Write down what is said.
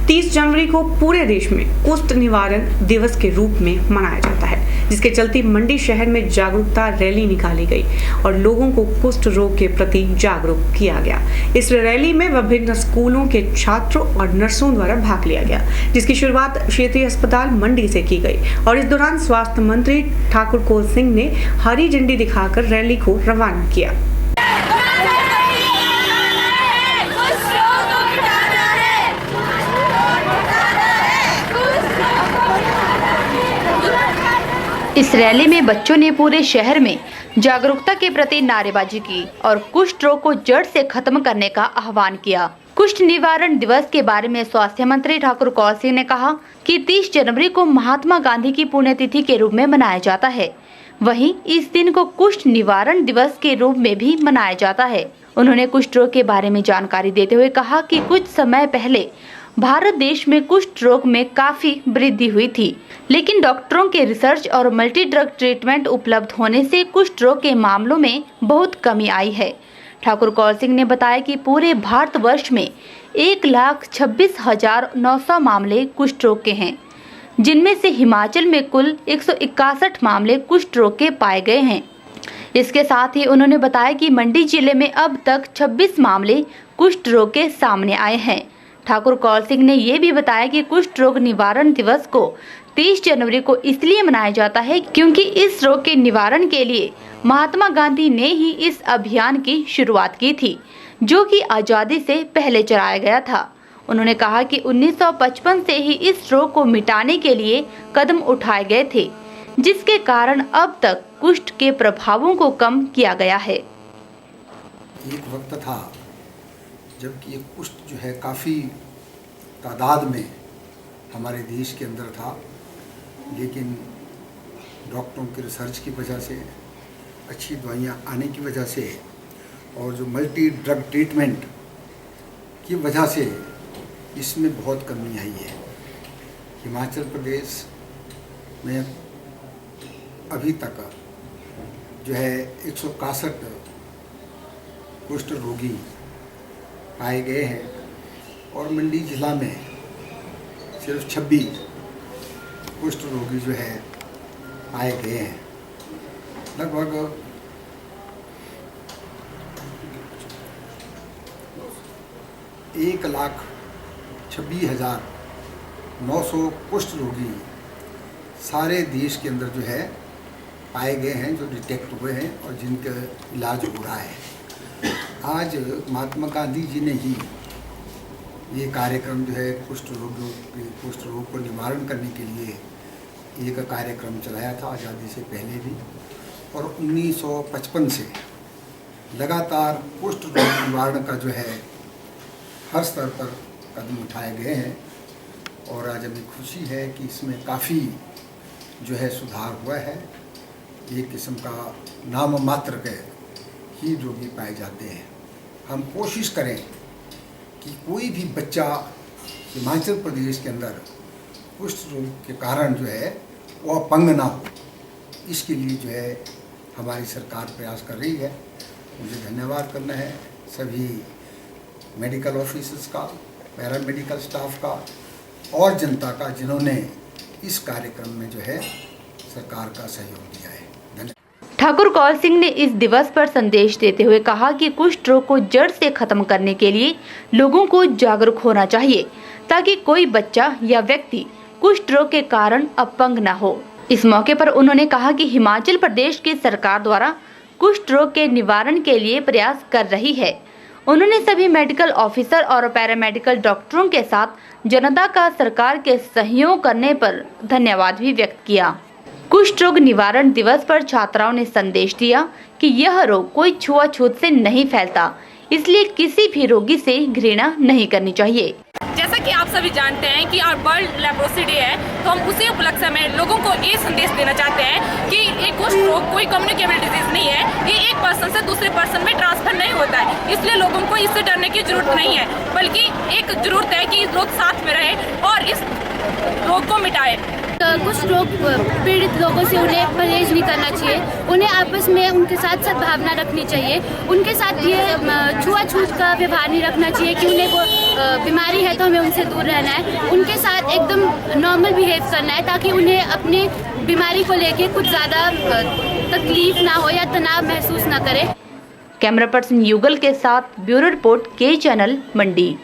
30 जनवरी को पूरे देश में कुष्ठ निवारण दिवस के रूप में मनाया जाता है, जिसके चलते मंडी शहर में जागरूकता रैली निकाली गई और लोगों को कुष्ठ रोग के प्रति जागरूक किया गया। इस रैली में विभिन्न स्कूलों के छात्रों और नर्सों द्वारा भाग लिया गया, जिसकी शुरुआत क्षेत्रीय अस्पताल मंडी से की गई और इस दौरान स्वास्थ्य मंत्री ठाकुर कौल सिंह ने हरी झंडी दिखाकर रैली को रवाना किया। इस रैली में बच्चों ने पूरे शहर में जागरूकता के प्रति नारेबाजी की और कुष्ठ रोग को जड़ से खत्म करने का आह्वान किया। कुष्ठ निवारण दिवस के बारे में स्वास्थ्य मंत्री ठाकुर कौल सिंह ने कहा कि 30 जनवरी को महात्मा गांधी की पुण्यतिथि के रूप में मनाया जाता है। वहीं इस दिन को कुष्ठ निवारण दिवस के रूप में भी मनाया जाता है। उन्होंने कुष्ठ रोग के बारे में जानकारी देते हुए कहा कि कुछ समय पहले भारत देश में कुष्ठ रोग में काफी वृद्धि हुई थी, लेकिन डॉक्टरों के रिसर्च और मल्टी ड्रग ट्रीटमेंट उपलब्ध होने से कुष्ठ रोग के मामलों में बहुत कमी आई है। ठाकुर कौल सिंह ने बताया कि पूरे भारतवर्ष में 1,26,900 मामले कुष्ठ रोग के हैं, जिनमें से हिमाचल में कुल 161 मामले कुष्ठ रोग के पाए गए हैं। इसके साथ ही उन्होंने बताया कि मंडी जिले में अब तक 26 मामले कुष्ठ रोग के सामने आए हैं। ठाकुर कौल सिंह ने ये भी बताया कि कुष्ठ रोग निवारण दिवस को 30 जनवरी को इसलिए मनाया जाता है क्योंकि इस रोग के निवारण के लिए महात्मा गांधी ने ही इस अभियान की शुरुआत की थी, जो कि आज़ादी से पहले चलाया गया था। उन्होंने कहा कि 1955 से ही इस रोग को मिटाने के लिए कदम उठाए गए थे, जिसके कारण अब तक कुष्ठ के प्रभावों को कम किया गया है। एक वक्त था जबकि ये कुष्ठ जो है काफ़ी तादाद में हमारे देश के अंदर था, लेकिन डॉक्टरों की रिसर्च की वजह से, अच्छी दवाइयाँ आने की वजह से और जो मल्टी ड्रग ट्रीटमेंट की वजह से इसमें बहुत कमी आई है। हिमाचल प्रदेश में अभी तक जो है 161 कुष्ठ रोगी पाए गए हैं और मंडी जिला में सिर्फ 26 कुष्ठ रोगी जो है पाए गए हैं। लगभग 1,26,900 कुष्ठ रोगी सारे देश के अंदर जो है पाए गए हैं, जो डिटेक्ट हुए हैं और जिनका इलाज हो रहा है। आज महात्मा गांधी जी ने ही ये कार्यक्रम जो है कुष्ठ रोग को निवारण करने के लिए एक कार्यक्रम चलाया था आज़ादी से पहले भी, और 1955 से लगातार कुष्ठ रोग निवारण का जो है हर स्तर पर कदम उठाए गए हैं और आज हमें खुशी है कि इसमें काफ़ी जो है सुधार हुआ है। एक किस्म का नाम मात्र के ही रोगी पाए जाते हैं। हम कोशिश करें कि कोई भी बच्चा हिमाचल प्रदेश के अंदर कुष्ठ रोग के कारण जो है वो अपंग ना हो, इसके लिए जो है हमारी सरकार प्रयास कर रही है। मुझे धन्यवाद करना है सभी मेडिकल ऑफिसर्स का, पैरामेडिकल स्टाफ का और जनता का, जिन्होंने इस कार्यक्रम में जो है सरकार का सहयोग दिया है। ठाकुर कौल सिंह ने इस दिवस पर संदेश देते हुए कहा कि कुष्ठ रोग को जड़ से खत्म करने के लिए लोगों को जागरूक होना चाहिए, ताकि कोई बच्चा या व्यक्ति कुष्ठ रोग के कारण अपंग न हो। इस मौके पर उन्होंने कहा कि हिमाचल प्रदेश की सरकार द्वारा कुष्ठ रोग के निवारण के लिए प्रयास कर रही है। उन्होंने सभी मेडिकल ऑफिसर और पैरामेडिकल डॉक्टरों के साथ जनता का सरकार के सहयोग करने पर धन्यवाद भी व्यक्त किया। कुष्ठ रोग निवारण दिवस पर छात्राओं ने संदेश दिया कि यह रोग कोई छुआछूत से नहीं फैलता, इसलिए किसी भी रोगी से घृणा नहीं करनी चाहिए। जैसा कि आप सभी जानते हैं कि आज वर्ल्ड लेप्रोसी डे है, तो हम उसी उपलक्ष्य में लोगों को ये संदेश देना चाहते हैं कि ये कुष्ठ रोग कोई कम्युनिकेबल डिजीज नहीं है। ये एक पर्सन से दूसरे पर्सन में ट्रांसफर नहीं होता है, इसलिए लोगों को इससे डरने की जरूरत नहीं है, बल्कि एक जरूरत है कि लोग साथ में रहे और इस रोग को मिटाए। कुछ रोग पीड़ित लोगों से उन्हें परहेज नहीं करना चाहिए, उन्हें आपस में उनके साथ सद्भावना रखनी चाहिए, उनके साथ ये छुआछूत का व्यवहार नहीं रखना चाहिए कि उन्हें बीमारी है तो हमें उनसे दूर रहना है, उनके साथ एकदम नॉर्मल बिहेव करना है ताकि उन्हें अपने बीमारी को लेके कुछ ज़्यादा तकलीफ ना हो या तनाव महसूस ना करें। कैमरा पर्सन युगल के साथ ब्यूरो रिपोर्ट के चैनल मंडी।